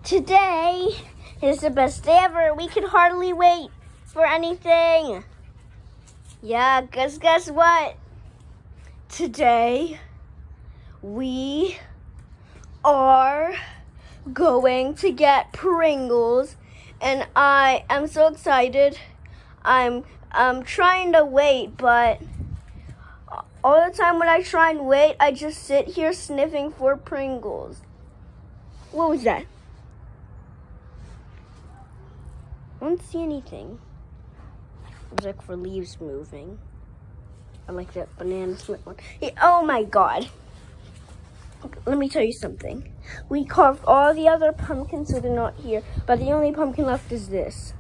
Today is the best day ever. We can hardly wait for anything. Yeah, guess what? Today, we are going to get Pringles, and I am so excited. I'm trying to wait, but all the time when I try and wait, I just sit here sniffing for Pringles. What was that? I don't see anything. It was like for leaves moving. I like that banana split one. Yeah, oh my God. Let me tell you something. We carved all the other pumpkins so they're not here, but the only pumpkin left is this.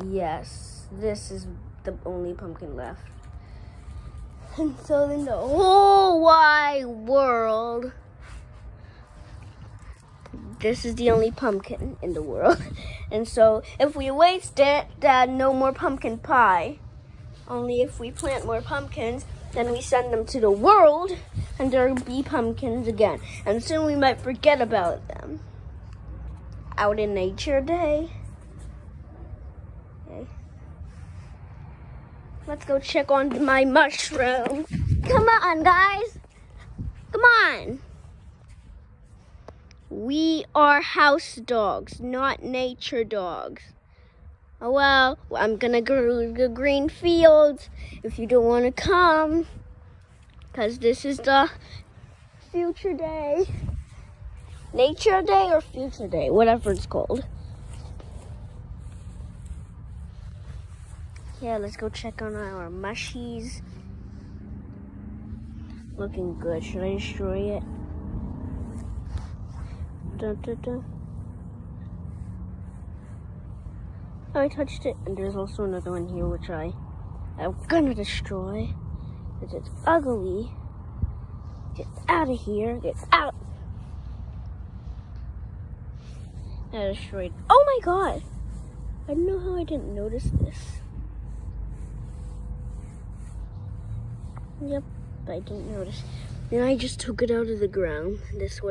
Yes, this is the only pumpkin left. And so in the whole wide world, this is the only pumpkin in the world. And so if we waste it, then no more pumpkin pie. Only if we plant more pumpkins, then we send them to the world, and there'll be pumpkins again. And soon we might forget about them. Out in Nature Day. Okay. Let's go check on my mushroom. Come on, guys. Come on. We are house dogs, not nature dogs. Oh, well, I'm gonna go to the green fields if you don't want to come, because this is the future day. Nature Day or future day, whatever it's called. Yeah, let's go check on our mushies. Looking good. Should I destroy it? Dun, dun, dun. I touched it, and there's also another one here which I'm gonna destroy because it's ugly. Get out of here! Get out! I destroyed. Oh my God! I don't know how I didn't notice this. Yep, I didn't notice. Then I just took it out of the ground. This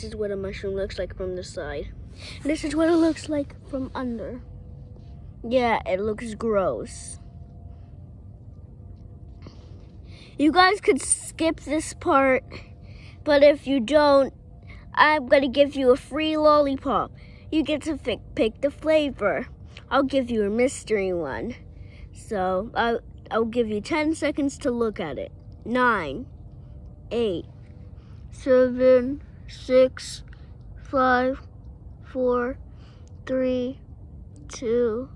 is what a mushroom looks like from the side. And this is what it looks like from under. Yeah, it looks gross. You guys could skip this part, but if you don't, I'm gonna give you a free lollipop. You get to pick the flavor. I'll give you a mystery one. So I'll give you 10 seconds to look at it. 9, 8, 7, 6, 5, 4, 3, 2,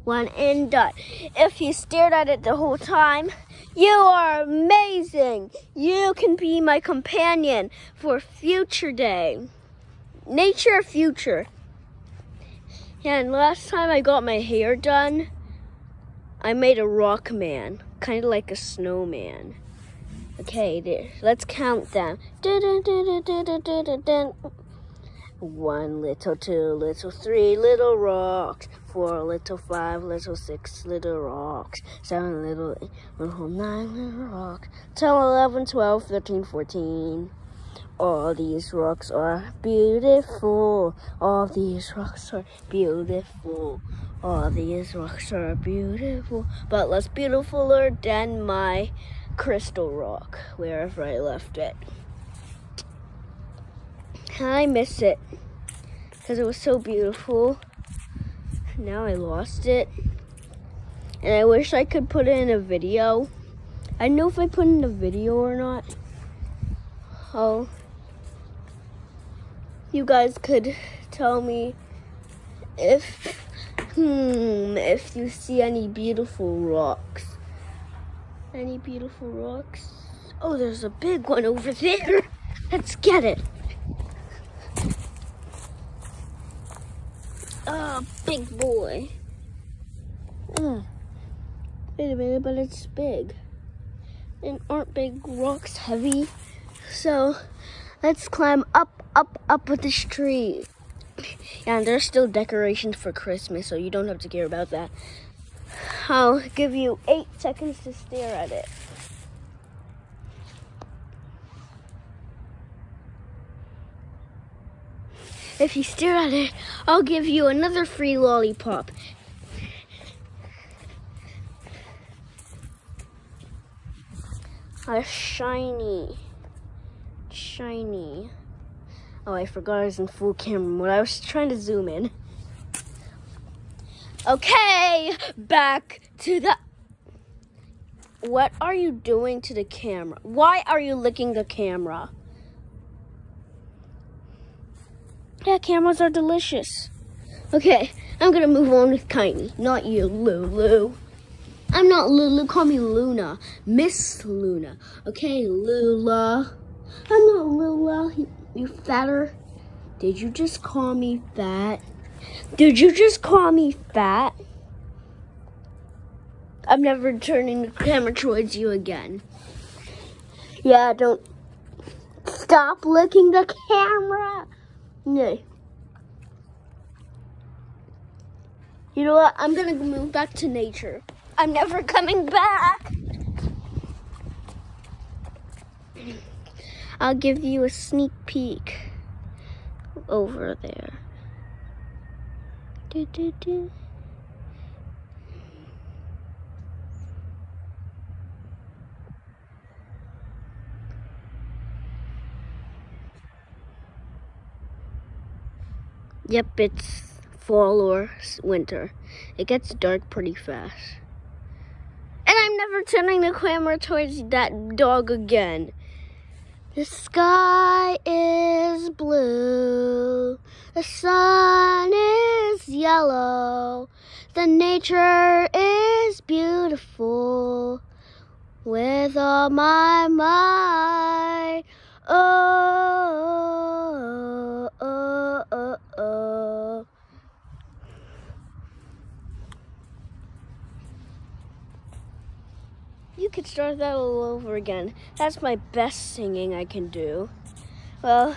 1, and done. If you stared at it the whole time, you are amazing. You can be my companion for future day. Nature future. Yeah, and last time I got my hair done, I made a rock man, kind of like a snowman. Okay, there. Let's count them. 1 little, 2 little, 3 little rocks, 4 little, 5 little, 6 little rocks, 7 little, 8 little, 9 little rocks, 10, 11, 12, 13, 14. All these rocks are beautiful. All these rocks are beautiful. All these rocks are beautiful, but less beautifuler than my crystal rock, wherever I left it. I miss it because it was so beautiful. Now I lost it, and I wish I could put it in a video. I don't know if I put in a video or not. Oh, you guys could tell me if you see any beautiful rocks. Any beautiful rocks? Oh, there's a big one over there. Let's get it. Oh, big boy. Wait a minute, but it's big. And aren't big rocks heavy? So let's climb up with this tree. Yeah, and there's still decorations for Christmas, so you don't have to care about that. I'll give you 8 seconds to stare at it. If you stare at it, I'll give you another free lollipop. A shiny. Oh, I forgot I was in full camera mode. I was trying to zoom in. Okay, back to the... What are you doing to the camera? Why are you licking the camera? Yeah, cameras are delicious. Okay, I'm gonna move on with Tiny, not you, Lulu. I'm not Lulu, call me Luna. Miss Luna. Okay, Lula. I'm not Lula, you fatter. Did you just call me fat? Did you just call me fat? I'm never turning the camera towards you again. Yeah, don't stop licking the camera. No. You know what? I'm gonna move back to nature. I'm never coming back. I'll give you a sneak peek over there. Do. Yep, it's fall or winter. It gets dark pretty fast. And I'm never turning the camera towards that dog again. The sky is blue. The sun is yellow. The nature is beautiful. With all my might. Oh, oh, oh, oh. You could start that all over again. That's my best singing I can do. Well,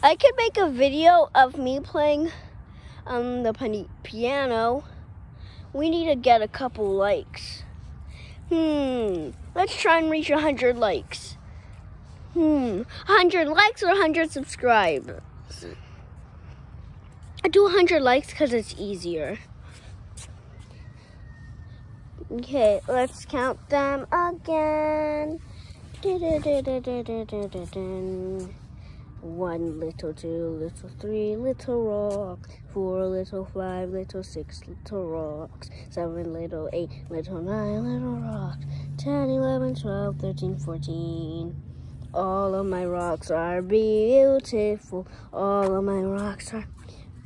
I could make a video of me playing the piano. We need to get a couple likes. Let's try and reach 100 likes. 100 likes or 100 subscribers? I do 100 likes because it's easier. Okay, let's count them again. 1 little, 2 little, 3 little rocks, 4 little, 5 little, 6 little rocks, 7 little, 8 little, 9 little rocks, 10, 11, 12, 13, 14. All of my rocks are beautiful. All of my rocks are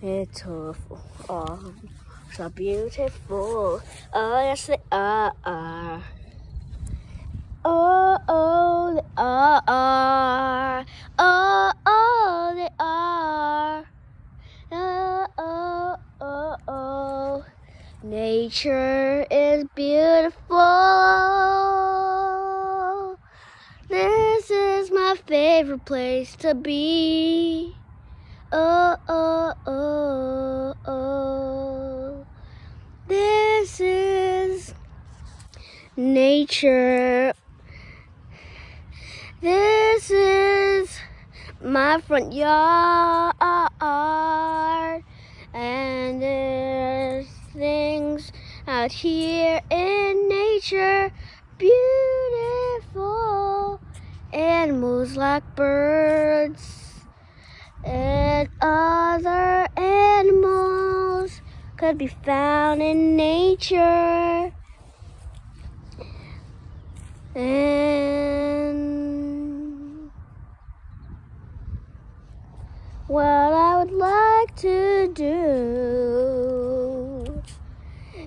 beautiful. All of my rocks are beautiful. Oh, yes, they are. Oh, they are. Oh, they are. Oh. Nature is beautiful. This is my favorite place to be. Oh. This is nature. This is my front yard. And there's things out here in nature. Beautiful animals like birds and other animals could be found in nature. And what I would like to do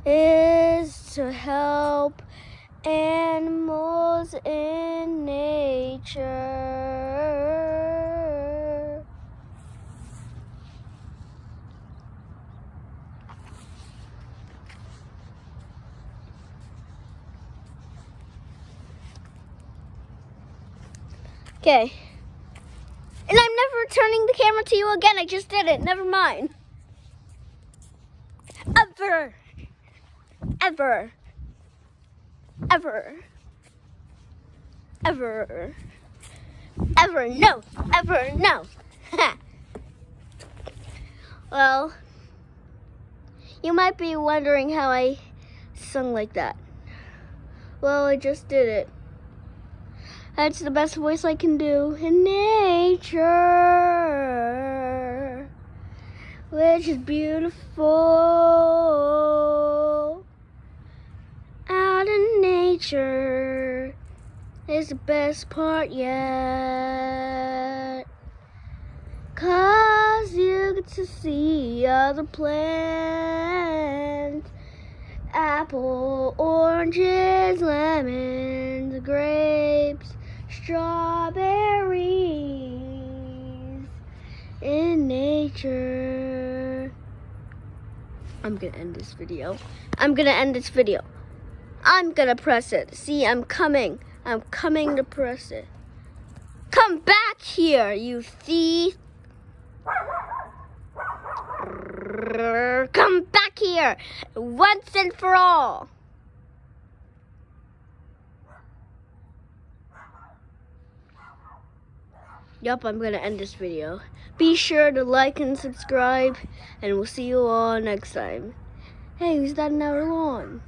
is to help animals in nature. Okay. And I'm never turning the camera to you again. I just did it. Never mind. Ever. No. Well, you might be wondering how I sung like that. Well, I just did it. That's the best voice I can do in nature, which is beautiful. Out in nature is the best part yet, 'cause you get to see other plants. Apple, oranges, lemons, grapes, strawberries in nature. I'm gonna end this video. I'm gonna press it. See, I'm coming to press it. Come back here, you thief. Come back here once and for all. Yup, I'm gonna end this video. Be sure to like and subscribe, and we'll see you all next time. Hey, who's that on our lawn?